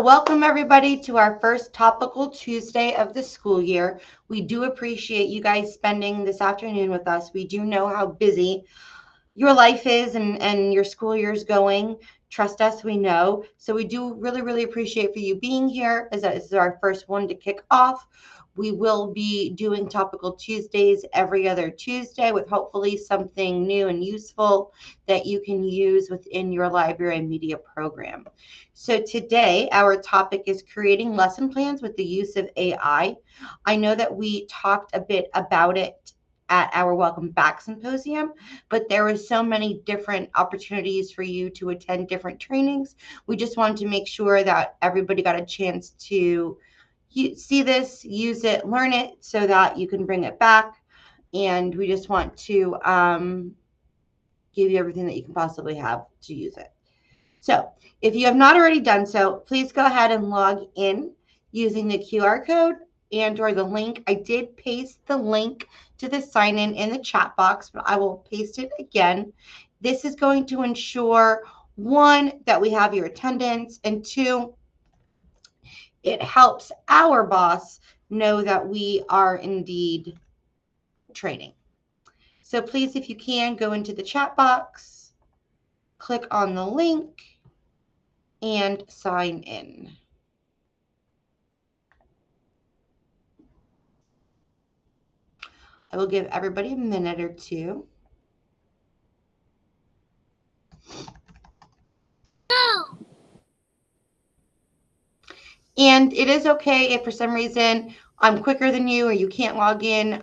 welcome everybody to our first Topical Tuesday of the school year. We do appreciate you guys spending this afternoon with us. We do know how busy your life is and your school year is going. Trust us, we know. So we do really appreciate for you being here, as this is our first one to kick off. We will be doing Topical Tuesdays every other Tuesday with hopefully something new and useful that you can use within your library and media program. So today, our topic is creating lesson plans with the use of AI. I know that we talked a bit about it at our Welcome Back Symposium, but there were so many different opportunities for you to attend different trainings. We just wanted to make sure that everybody got a chance to see this, use it, learn it, so that you can bring it back. And we just want to give you everything that you can possibly have to use it. So if you have not already done so, please go ahead and log in using the QR code and or the link. I did paste the link to the sign in the chat box, but I will paste it again. This is going to ensure, one, that we have your attendance, and two, it helps our boss know that we are indeed training. So please, if you can, go into the chat box, click on the link, and sign in. I will give everybody a minute or two. And it is okay if for some reason I'm quicker than you or you can't log in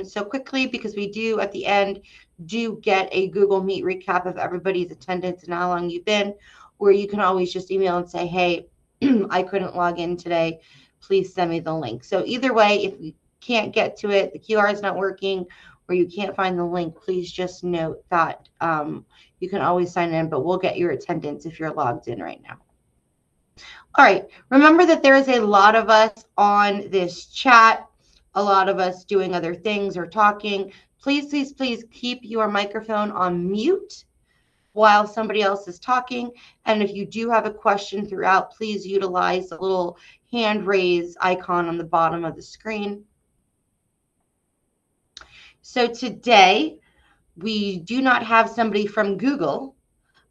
so quickly, because we do at the end get a Google Meet recap of everybody's attendance and how long you've been, where you can always just email and say, hey, I couldn't log in today. Please send me the link. So either way, if you can't get to it, the QR is not working, or you can't find the link, please just note that you can always sign in, but we'll get your attendance if you're logged in right now. All right, remember that there is a lot of us on this chat, a lot of us doing other things or talking. Please keep your microphone on mute while somebody else is talking. And if you do have a question throughout, please utilize the little hand raise icon on the bottom of the screen. So today, we do not have somebody from Google,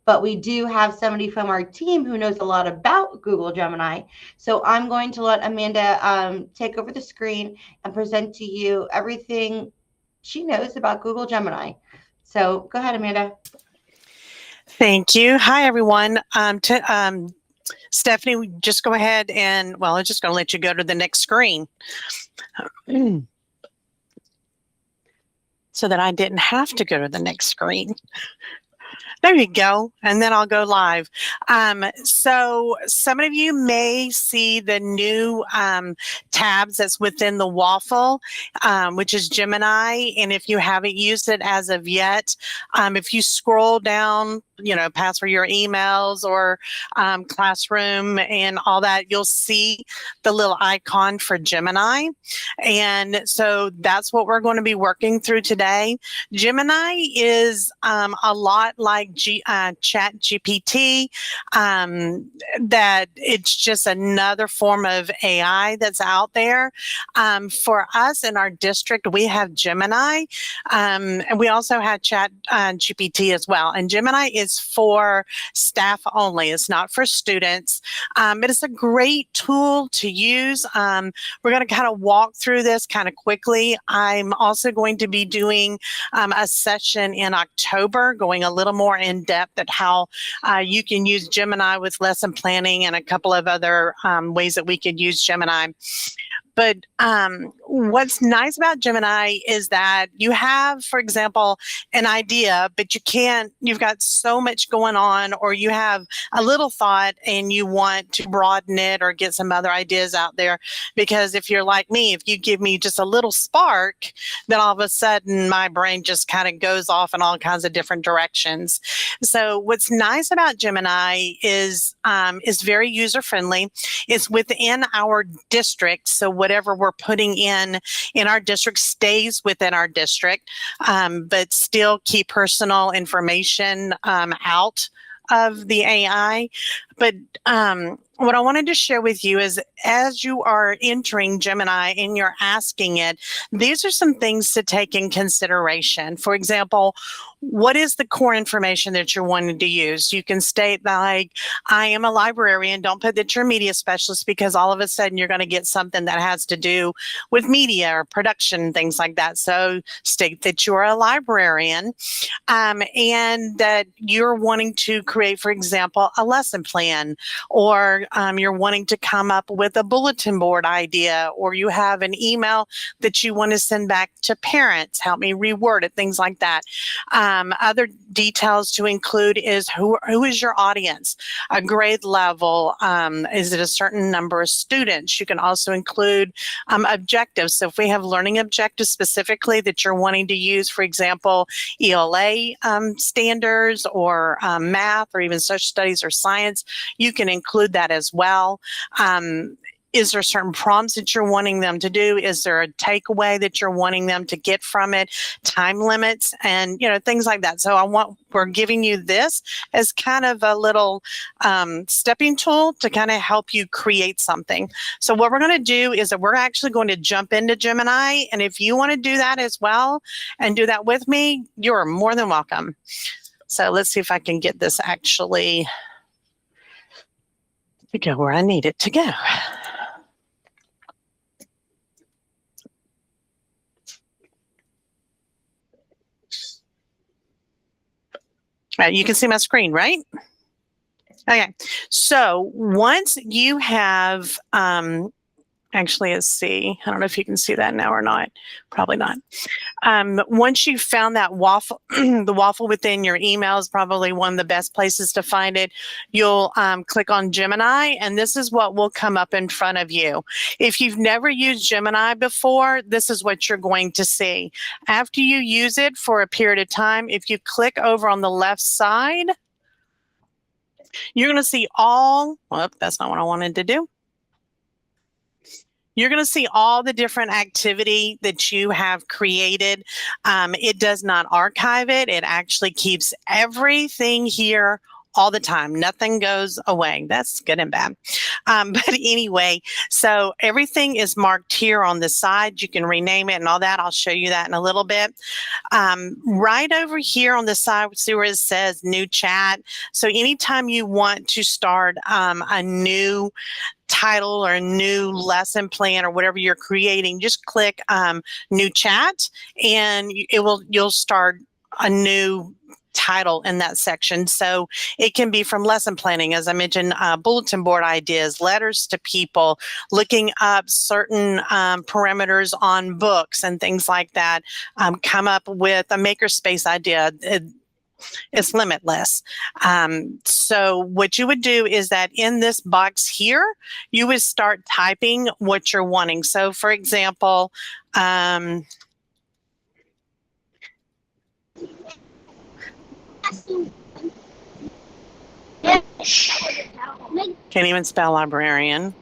but we do have somebody from our team who knows a lot about Google Gemini. So I'm going to let Amanda take over the screen and present to you everything she knows about Google Gemini. So go ahead, Amanda. Thank you. Hi, everyone. Stephanie, just go ahead and, well, I'm just going to let you go to the next screen so that I didn't have to go to the next screen. There you go. And then I'll go live. So some of you may see the new tabs that's within the waffle, which is Gemini. And if you haven't used it as of yet, if you scroll down, past for your emails or classroom and all that, you'll see the little icon for Gemini. And so that's what we're going to be working through today. Gemini is a lot like Chat GPT, that it's just another form of AI that's out there. For us in our district, we have Gemini, and we also have Chat GPT as well. And Gemini is for staff only. It's not for students, but it's a great tool to use. We're going to kind of walk through this kind of quickly. I'm also going to be doing a session in October, going a little more in depth at how you can use Gemini with lesson planning and a couple of other ways that we could use Gemini. But what's nice about Gemini is that you have, for example, an idea, but you've got so much going on, or you have a little thought and you want to broaden it or get some other ideas out there. Because if you're like me, if you give me just a little spark, then all of a sudden my brain just kind of goes off in all kinds of different directions. So what's nice about Gemini is very user-friendly. It's within our district. So whatever we're putting in our district stays within our district, but still keep personal information out of the AI. But what I wanted to share with you is as you are entering Gemini and you're asking it, these are some things to take in consideration. For example, what is the core information that you're wanting to use? You can state like, I am a librarian. Don't put that you're a media specialist, because all of a sudden you're going to get something that has to do with media or production, things like that. So state that you're a librarian, and that you're wanting to create, for example, a lesson plan, or you're wanting to come up with a bulletin board idea, or you have an email that you want to send back to parents. Help me reword it, things like that. Other details to include is who is your audience, a grade level, is it a certain number of students? You can also include objectives. So if we have learning objectives specifically that you're wanting to use, for example, ELA standards, or math, or even social studies or science, you can include that as well. Is there certain prompts that you're wanting them to do? Is there a takeaway that you're wanting them to get from it? Time limits and, things like that. So we're giving you this as kind of a little stepping tool to kind of help you create something. So what we're going to do is that we're actually going to jump into Gemini. And if you want to do that as well and do that with me, you're more than welcome. So let's see if I can get this actually to go where I need it to go. You can see my screen, right? Okay, so once you have, actually, let's see. I don't know if you can see that now or not. Probably not. Once you've found that waffle, the waffle within your email is probably one of the best places to find it. You'll click on Gemini, and this is what will come up in front of you. If you've never used Gemini before, this is what you're going to see. After you use it for a period of time, if you click over on the left side, you're going to see that's not what I wanted to do. You're going to see all the different activity that you have created. It does not archive it. It actually keeps everything here all the time. Nothing goes away. That's good and bad. But anyway, so everything is marked here on the side. You can rename it and all that. I'll show you that in a little bit. Right over here on the side, see where it says new chat. So anytime you want to start a new title or a new lesson plan or whatever you're creating, just click new chat, and you'll start a new title in that section. So it can be from lesson planning, as I mentioned, bulletin board ideas, letters to people, looking up certain parameters on books and things like that. Come up with a makerspace idea. It's limitless. So what you would do is that in this box here, you would start typing what you're wanting. So for example, can't even spell librarian.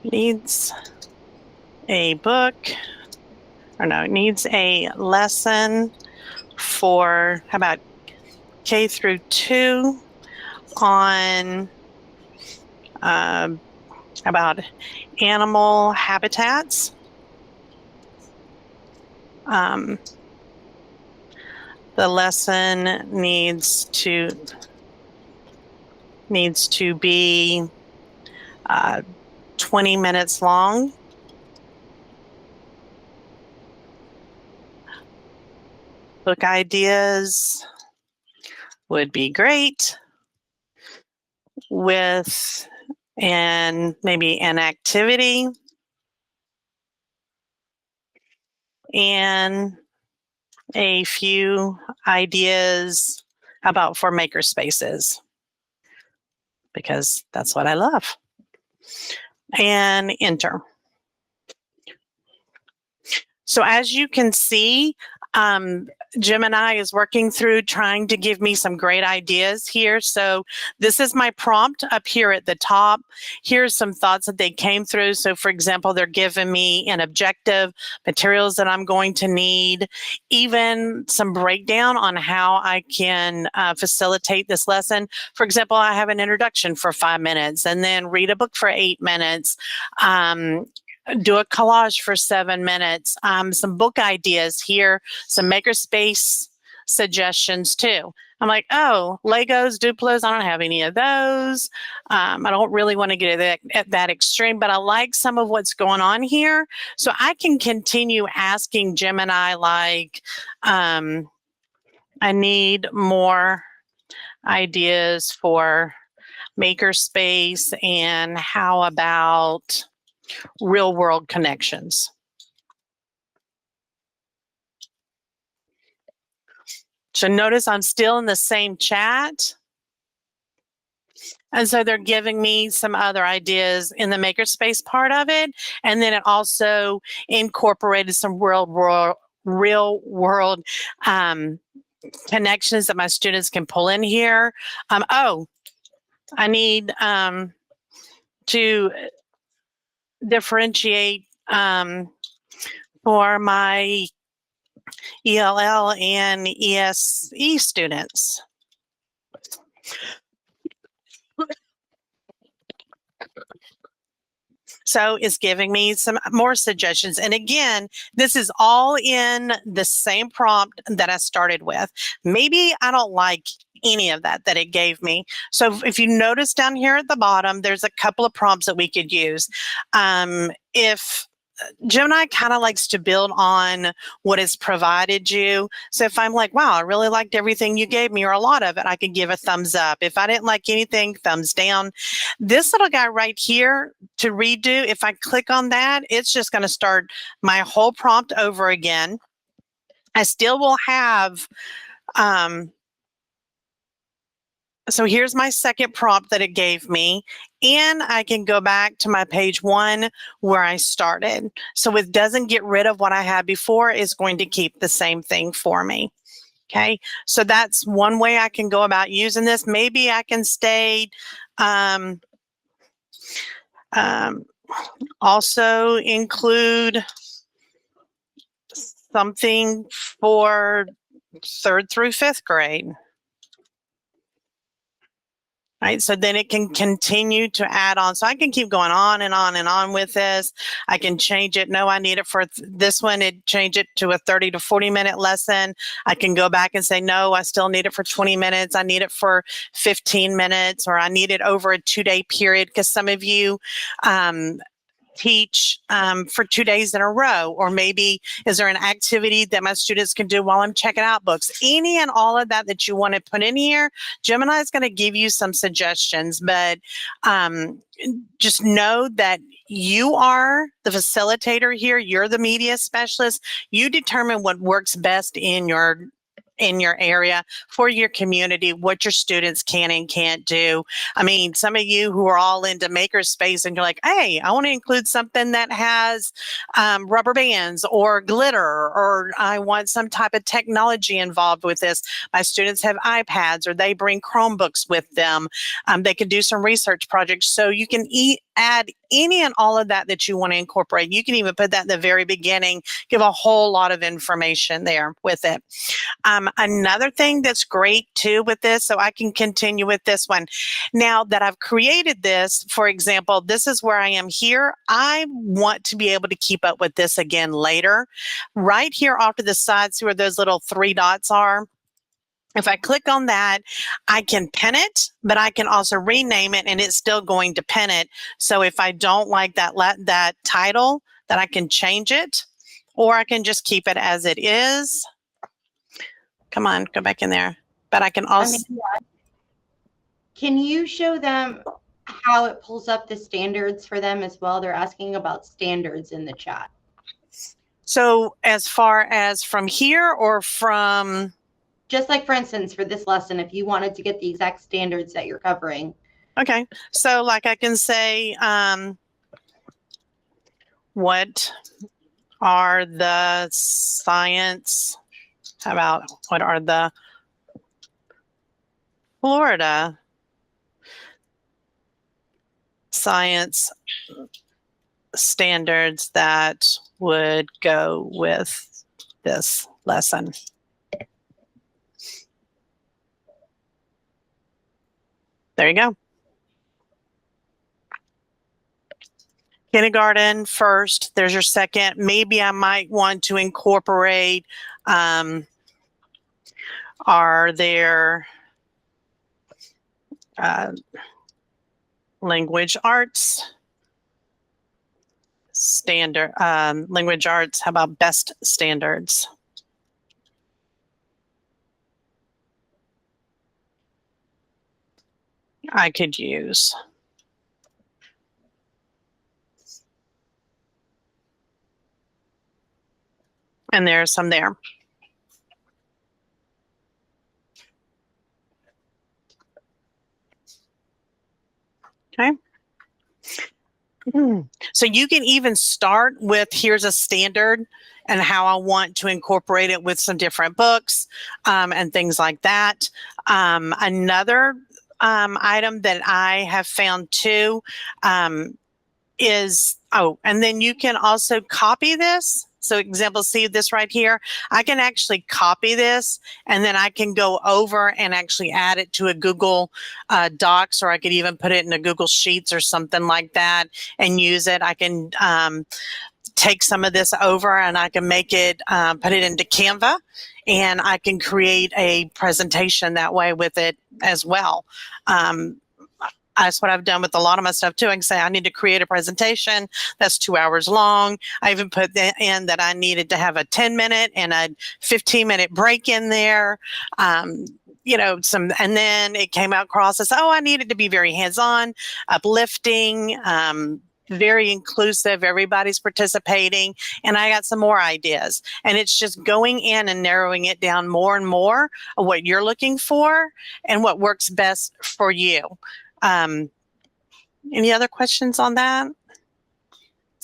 Needs a book, or no, it needs a lesson for, how about K through 2 on about animal habitats. The lesson needs to be 20 minutes long. Book ideas would be great with maybe an activity and a few ideas for maker spaces, because that's what I love. And enter. So as you can see, Gemini is working through trying to give me some great ideas here. So this is my prompt up here at the top. Here's some thoughts that they came through. So for example, they're giving me an objective, materials that I'm going to need, even some breakdown on how I can facilitate this lesson. For example, I have an introduction for 5 minutes and then read a book for 8 minutes. Do a collage for 7 minutes, some book ideas here, some makerspace suggestions too. I'm like, oh, Legos, Duplos, I don't have any of those. I don't really want to get at that extreme, but I like some of what's going on here. So I can continue asking Gemini, like, I need more ideas for makerspace, and how about real world connections? So notice I'm still in the same chat. And so they're giving me some other ideas in the makerspace part of it. And then it also incorporated some real world connections that my students can pull in here. Oh, I need to differentiate for my ELL and ESE students. So it's giving me some more suggestions. And again, this is all in the same prompt that I started with. Maybe I don't like any of that it gave me. So if you notice down here at the bottom, there's a couple of prompts that we could use. If Gemini kind of likes to build on what is provided you. So if I'm like, wow, I really liked everything you gave me, or a lot of it, I could give a thumbs up. If I didn't like anything, thumbs down. This little guy right here to redo, if I click on that, it's just going to start my whole prompt over again. I still will have, so here's my second prompt that it gave me, and I can go back to my page 1 where I started. So it doesn't get rid of what I had before, it's going to keep the same thing for me. Okay, so that's one way I can go about using this. Maybe I can stay, also include something for 3rd through 5th grade. Right, so then it can continue to add on. So I can keep going on and on and on with this. I can change it. No, I need it for this one. It change it to a 30 to 40 minute lesson. I can go back and say, no, I still need it for 20 minutes. I need it for 15 minutes, or I need it over a 2-day period, because some of you teach for 2 days in a row, or maybe is there an activity that my students can do while I'm checking out books? Any and all of that you want to put in here, Gemini is going to give you some suggestions, but just know that you are the facilitator here. You're the media specialist. You determine what works best in your area for your community, what your students can and can't do. I mean, some of you who are all into makerspace and you're like, hey, I want to include something that has rubber bands or glitter, or I want some type of technology involved with this. My students have iPads, or they bring Chromebooks with them. They can do some research projects. So you can add any and all of that you want to incorporate. You can even put that in the very beginning, give a whole lot of information there with it. Another thing that's great too with this, so I can continue with this one. Now that I've created this, for example, this is where I am here. I want to be able to keep up with this again later. Right here off to the side, see where those little 3 dots are? If I click on that, I can pin it, but I can also rename it, and it's still going to pin it. So if I don't like that title, then I can change it, or I can just keep it as it is. Come on, go back in there. But I can also... Can you show them how it pulls up the standards for them as well? They're asking about standards in the chat. So as far as from here, or from... Just like, for instance, for this lesson, if you wanted to get the exact standards that you're covering. Okay, so like I can say, what are the science How about what are the Florida science standards that would go with this lesson? There you go. Kindergarten first, there's your second. Maybe I might want to incorporate, are there language arts standard, language arts, how about best standards? I could use. And there's some there. Okay. So you can even start with, here's a standard and how I want to incorporate it with some different books and things like that. Another item that I have found too is, and then you can also copy this. So example, see this right here? I can actually copy this and then I can go over and actually add it to a Google Docs, or I could even put it in a Google Sheets or something like that and use it. I can take some of this over and I can make it, put it into Canva, and I can create a presentation that way with it as well. That's what I've done with a lot of my stuff too. I can say I need to create a presentation that's 2 hours long. I even put in that I needed to have a 10-minute and a 15-minute break in there. You know, and then it came out across as, I needed to be very hands-on, uplifting, very inclusive, everybody's participating, and I got some more ideas. And it's just going in and narrowing it down more and more of what you're looking for and what works best for you. Any other questions on that?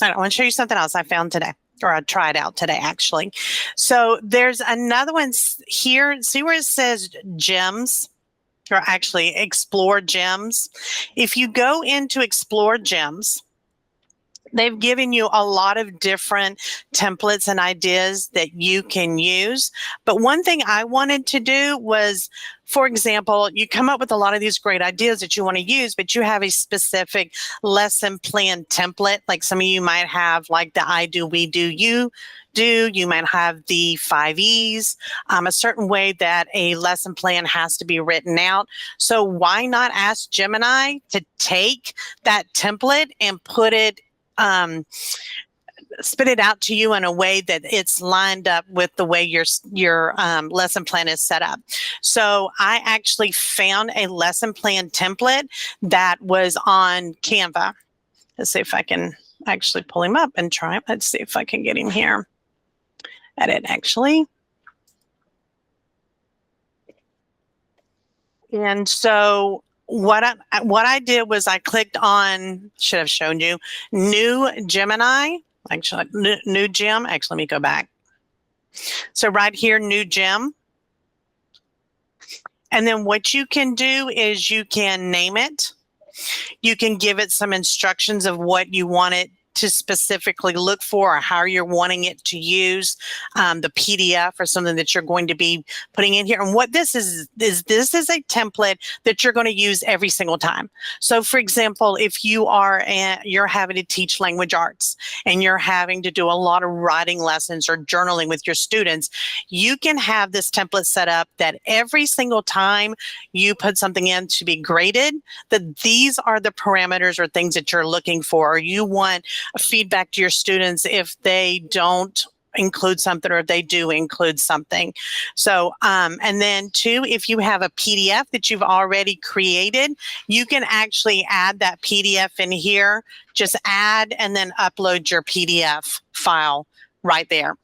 I want to show you something else I found today, or I tried out today, actually. So there's another one here. See where it says gems, or actually explore gems. If you go into explore gems, they've given you a lot of different templates and ideas that you can use. But one thing I wanted to do was, for example, you come up with a lot of these great ideas that you want to use, but you have a specific lesson plan template. Like some of you might have like the I do, we do, you do. You might have the 5 E's, a certain way that a lesson plan has to be written out. So why not ask Gemini to take that template and put it, spit it out to you in a way that it's lined up with the way your lesson plan is set up. So I actually found a lesson plan template that was on Canva. Let's see if I can actually pull him up and try. Let's see if I can get him here. Edit, actually. And so what I did was I clicked on, should have shown you, new Gemini, actually new gem. Actually, let me go back. So right here, new gem. And then what you can do is you can name it. You can give it some instructions of what you want it to specifically look for, or how you're wanting it to use the PDF or something that you're going to be putting in here. And what this is this is a template that you're going to use every single time. So for example, if you're having to teach language arts and you're having to do a lot of writing lessons or journaling with your students, you can have this template set up that every single time you put something in to be graded, that these are the parameters or things that you're looking for, or you want feedback to your students if they don't include something or if they do include something. So, and then two, if you have a PDF that you've already created, you can actually add that PDF in here, just add and then upload your PDF file right there.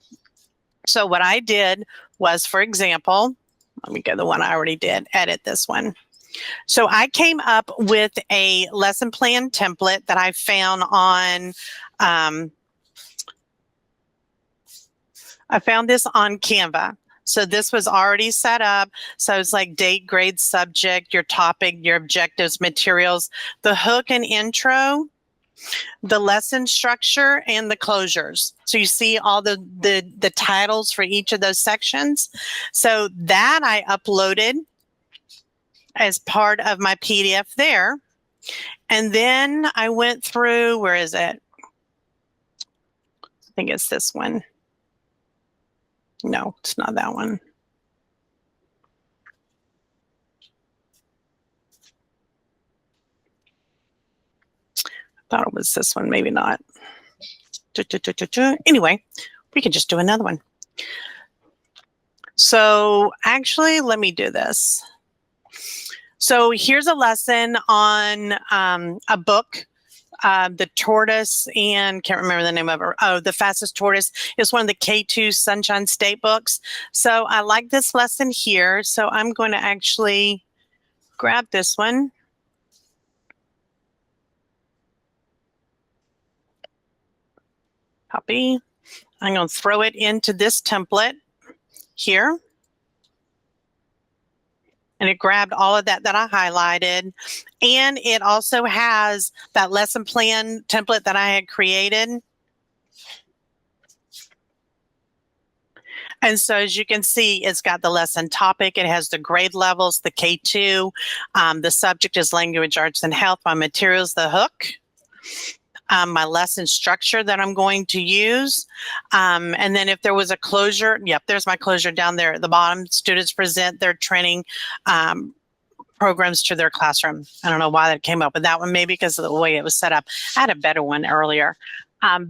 So what I did was, for example, let me go to the one I already did, edit this one. So I came up with a lesson plan template that I found on, I found this on Canva. So this was already set up. So it's like date, grade, subject, your topic, your objectives, materials, the hook and intro, the lesson structure, and the closures. So you see all the titles for each of those sections. So that I uploaded as part of my PDF there. And then I went through, where is it? I think it's this one. No, it's not that one. I thought it was this one, maybe not. Anyway, we could just do another one. So actually, let me do this. So here's a lesson on a book, The Tortoise, and can't remember the name of it. Oh, The Fastest Tortoise is one of the K2 Sunshine State books. So I like this lesson here. So I'm going to actually grab this one. Copy. I'm going to throw it into this template here. And it grabbed all of that I highlighted. And it also has that lesson plan template that I had created. And so as you can see, it's got the lesson topic. It has the grade levels, the K2. The subject is language, arts, and health. My materials, the hook. My lesson structure that I'm going to use. And then if there was a closure, yep, there's my closure down there at the bottom. Students present their training programs to their classroom. I don't know why that came up with that one, maybe because of the way it was set up. I had a better one earlier.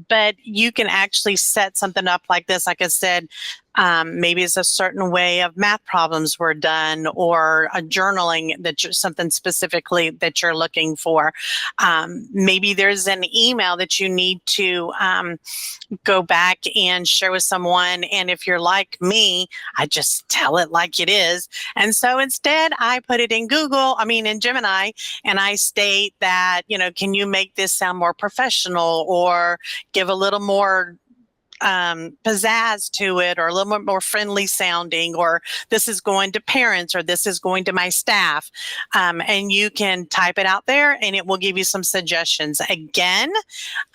But you can actually set something up like this. Like I said, maybe it's a certain way of math problems were done, or a journaling that you're something specifically that you're looking for. Maybe there's an email that you need to go back and share with someone. And if you're like me, I just tell it like it is. And so instead I put it in in Gemini, and I state that, can you make this sound more professional, or give a little more pizzazz to it, or a little more friendly sounding, or this is going to parents, or this is going to my staff. And you can type it out there and it will give you some suggestions. Again,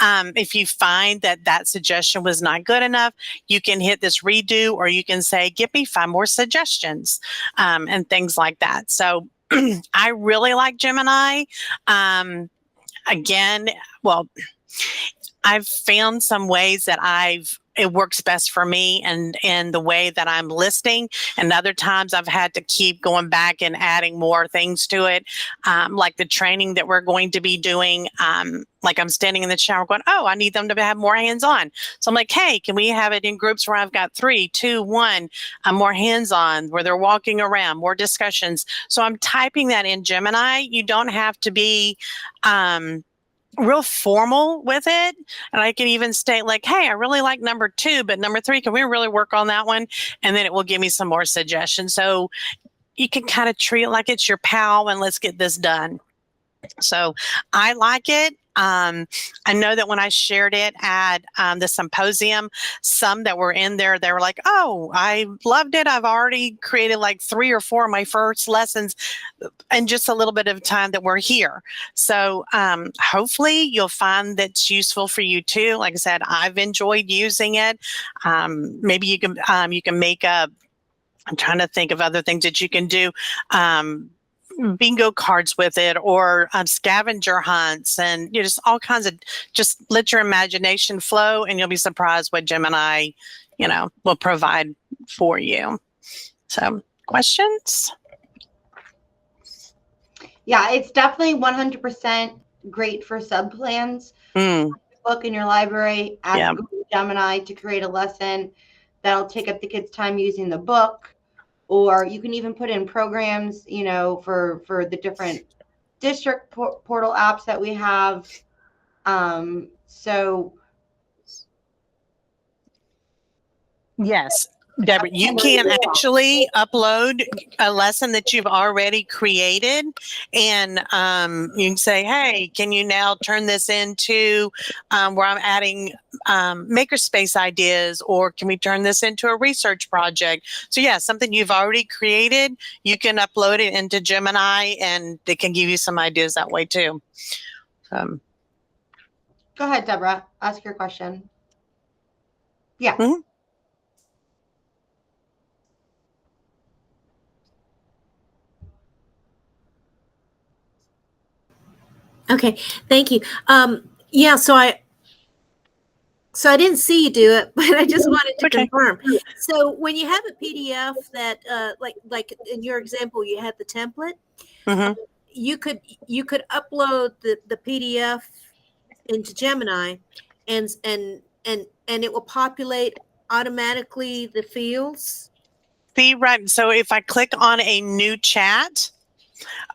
if you find that suggestion was not good enough, you can hit this redo, or you can say, give me 5 more suggestions, and things like that. So I really like Gemini. Again, well, I've found some ways that it works best for me and the way that I'm listing. And other times I've had to keep going back and adding more things to it. Like the training that we're going to be doing, like I'm standing in the shower going, oh, I need them to have more hands-on. So I'm like, hey, can we have it in groups where I've got 3, 2, 1, more hands-on, where they're walking around, more discussions. So I'm typing that in Gemini. You don't have to be real formal with it. And I can even state like, hey, I really like number 2, but number 3, can we really work on that one? And then it will give me some more suggestions. So you can kind of treat it like it's your pal and let's get this done. So I like it. I know that when I shared it at the symposium, some that were in there, they were like, oh, I loved it. I've already created like 3 or 4 of my first lessons in just a little bit of time that we're here. So hopefully you'll find that's useful for you too. Like I said, I've enjoyed using it. Maybe you can make I'm trying to think of other things that you can do. Bingo cards with it, or scavenger hunts, and just all kinds of, just let your imagination flow, and you'll be surprised what Gemini, will provide for you. So, questions? Yeah, it's definitely 100% great for sub plans. Book in your library, ask Google Gemini to create a lesson that'll take up the kids' time using the book. Or you can even put in programs, for the different district portal apps that we have. So. Yes. Deborah, you can actually upload a lesson that you've already created, and you can say, hey, can you now turn this into where I'm adding makerspace ideas, or can we turn this into a research project? So yeah, something you've already created, you can upload it into Gemini, and they can give you some ideas that way too. Go ahead, Deborah. Ask your question. Yeah. Mm-hmm. Okay, thank you. Yeah, so I didn't see you do it, but I just wanted to confirm. So when you have a PDF that, like in your example, you had the template. Mm-hmm. You could upload the PDF into Gemini, and it will populate automatically the fields. See, right. So if I click on a new chat,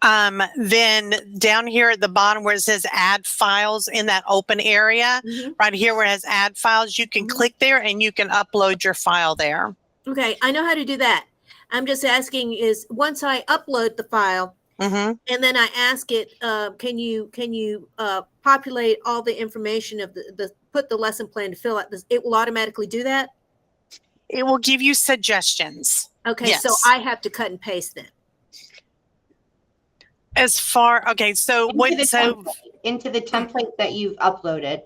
then down here at the bottom where it says add files in that open area, right here where it has add files, you can click there and you can upload your file there. Okay, I know how to do that. I'm just asking is once I upload the file, and then I ask it, can you populate all the information of put the lesson plan to fill out this? It will automatically do that. It will give you suggestions. Okay, yes. So I have to cut and paste them. As far so into the template that you've uploaded,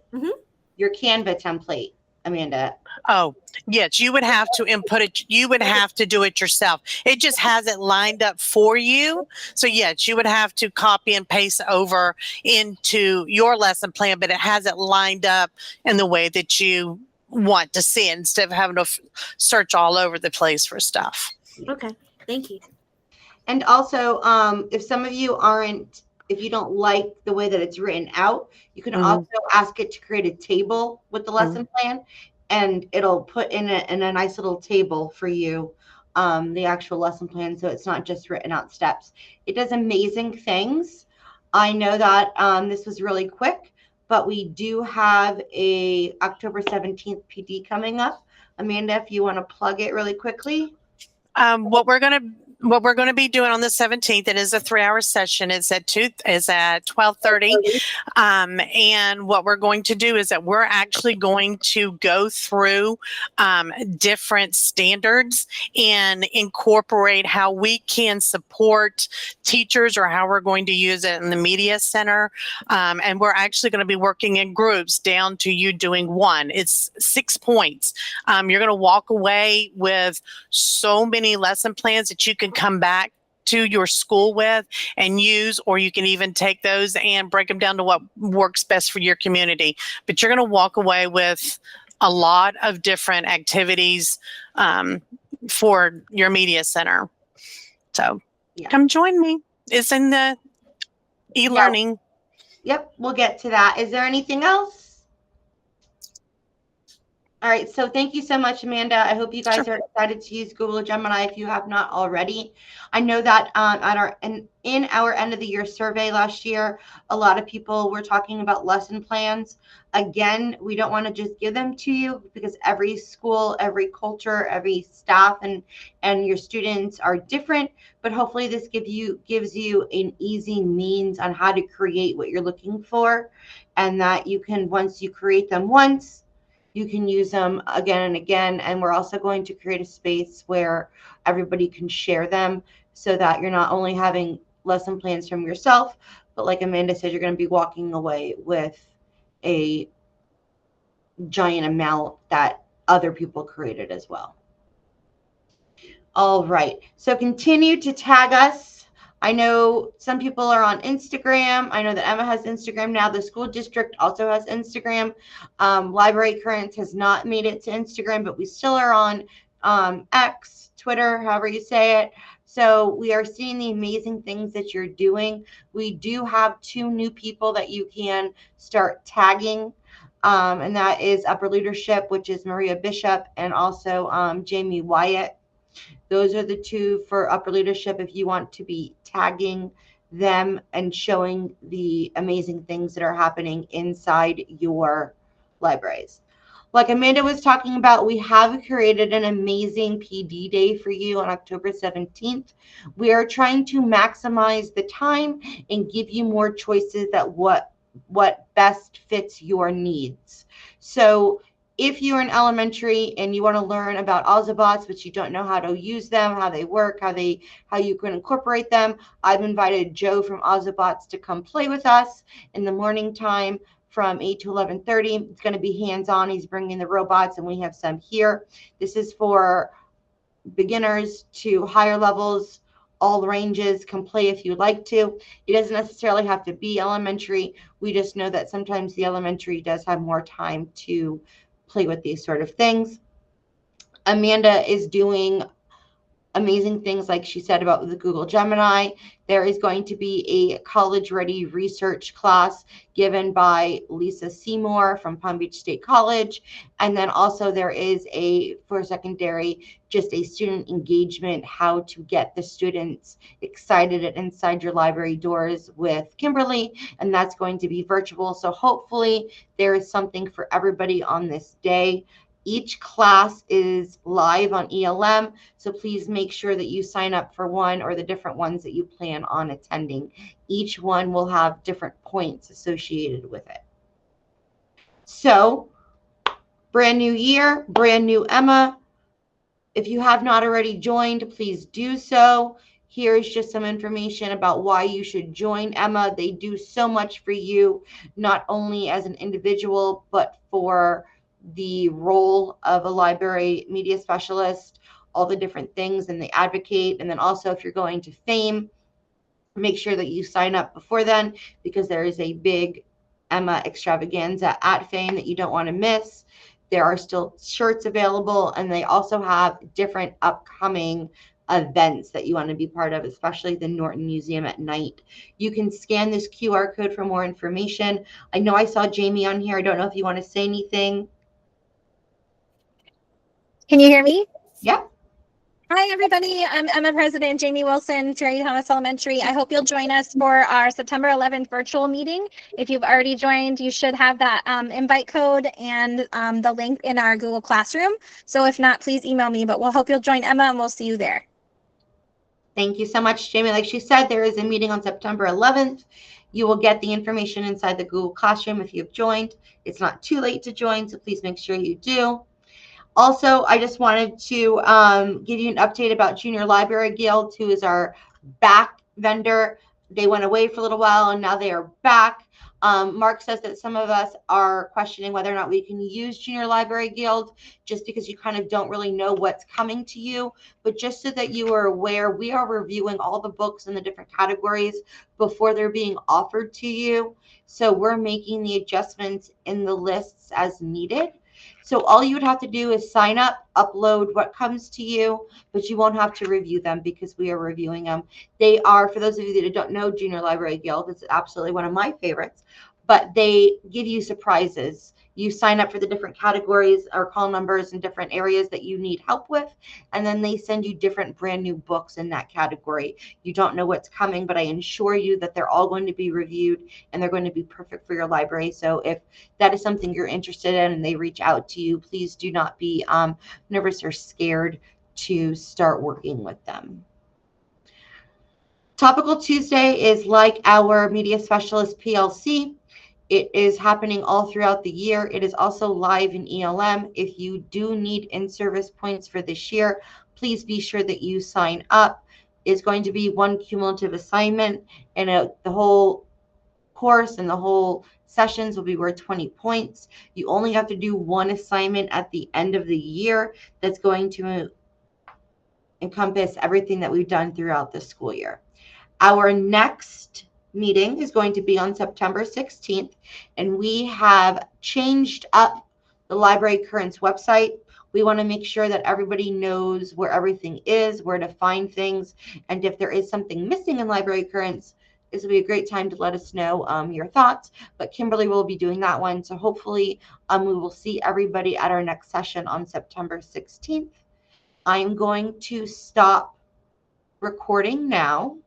your Canva template, Amanda. Oh, yes, you would have to input it. You would have to do it yourself. It just has it lined up for you. So yes, you would have to copy and paste over into your lesson plan, but it has it lined up in the way that you want to see it instead of having to search all over the place for stuff. Okay, thank you. And also, if some of you if you don't like the way that it's written out, you can also ask it to create a table with the lesson plan, and it'll put in a nice little table for you, the actual lesson plan, so it's not just written out steps. It does amazing things. I know that this was really quick, but we do have a October 17th PD coming up. Amanda, if you want to plug it really quickly. What we're going to be doing on the 17th, it is a 3-hour session. It's at 12:30. And what we're going to do is that we're actually going to go through different standards and incorporate how we can support teachers or how we're going to use it in the media center. And we're actually going to be working in groups down to you doing one. It's 6 points. You're going to walk away with so many lesson plans that you can come back to your school with and use, or you can even take those and break them down to what works best for your community. But you're going to walk away with a lot of different activities for your media center. So come join me. It's in the e-learning. Yep, we'll get to that. Is there anything else? All right, so thank you so much, Amanda. I hope you guys are excited to use Google Gemini if you have not already. I know that in our end of the year survey last year, a lot of people were talking about lesson plans. Again, we don't want to just give them to you because every school, every culture, every staff and your students are different, but hopefully this gives you an easy means on how to create what you're looking for, and that you can, once you create them once, you can use them again and again. And we're also going to create a space where everybody can share them so that you're not only having lesson plans from yourself, but like Amanda said, you're going to be walking away with a giant amount that other people created as well. All right, so continue to tag us. I know some people are on Instagram. I know that Emma has Instagram now. The school district also has Instagram. Library Currents has not made it to Instagram, but we still are on X, Twitter, however you say it. So we are seeing the amazing things that you're doing. We do have 2 new people that you can start tagging, and that is Upper Leadership, which is Maria Bishop, and also Jamie Wyatt. Those are the 2 for Upper Leadership if you want to be tagging them and showing the amazing things that are happening inside your libraries. Like Amanda was talking about, we have created an amazing PD day for you on October 17th. We are trying to maximize the time and give you more choices that what best fits your needs. So if you're in elementary and you want to learn about Ozobots, but you don't know how to use them, how they work, how you can incorporate them, I've invited Joe from Ozobots to come play with us in the morning time from 8 to 11:30. It's going to be hands-on. He's bringing the robots, and we have some here. This is for beginners to higher levels. All ranges can play if you'd like to. It doesn't necessarily have to be elementary. We just know that sometimes the elementary does have more time to play with these sort of things. Amanda is doing amazing things, like she said, about the Google Gemini. There is going to be a college-ready research class given by Lisa Seymour from Palm Beach State College. And then also there is for secondary, just a student engagement, how to get the students excited at Inside Your Library Doors with Kimberly. And that's going to be virtual. So hopefully there is something for everybody on this day. Each class is live on ELM, so please make sure that you sign up for one or the different ones that you plan on attending. Each one will have different points associated with it. So, brand new year, brand new Emma. If you have not already joined, please do so. Here's just some information about why you should join Emma. They do so much for you, not only as an individual, but for the role of a library media specialist, all the different things, and they advocate. And then also, if you're going to FAME, make sure that you sign up before then, because there is a big Emma extravaganza at FAME that you don't want to miss. There are still shirts available, and they also have different upcoming events that you want to be part of, especially the Norton Museum at night. You can scan this QR code for more information. I know I saw Jamie on here. I don't know if you want to say anything. Can you hear me? Yep. Hi, everybody. I'm Emma President Jamie Wilson, Cherry Thomas Elementary. I hope you'll join us for our September 11th virtual meeting. If you've already joined, you should have that invite code and the link in our Google Classroom. So if not, please email me, but we'll hope you'll join Emma and we'll see you there. Thank you so much, Jamie. Like she said, there is a meeting on September 11th. You will get the information inside the Google Classroom if you've joined. It's not too late to join, so please make sure you do. Also, I just wanted to give you an update about Junior Library Guild, who is our back vendor. They went away for a little while, and now they are back. Mark says that some of us are questioning whether or not we can use Junior Library Guild, just because you kind of don't really know what's coming to you. But just so that you are aware, we are reviewing all the books in the different categories before they're being offered to you. So we're making the adjustments in the lists as needed. So all you would have to do is sign up, upload what comes to you, but you won't have to review them because we are reviewing them. They are, for those of you that don't know Junior Library Guild, it's absolutely one of my favorites, but they give you surprises. You sign up for the different categories or call numbers in different areas that you need help with, and then they send you different brand new books in that category. You don't know what's coming, but I assure you that they're all going to be reviewed and they're going to be perfect for your library. So if that is something you're interested in and they reach out to you, please do not be nervous or scared to start working with them. Topical Tuesday is like our Media Specialist PLC. It is happening all throughout the year. It is also live in ELM. If you do need in-service points for this year, please be sure that you sign up. It's going to be one cumulative assignment, and the whole course and the whole sessions will be worth 20 points. You only have to do one assignment at the end of the year that's going to encompass everything that we've done throughout the school year. Our next meeting is going to be on September 16th, and we have changed up the Library Currents website. We want to make sure that everybody knows where everything is, where to find things, and if there is something missing in Library Currents, this will be a great time to let us know your thoughts. But Kimberly will be doing that one, so hopefully we will see everybody at our next session on September 16th. I'm going to stop recording now.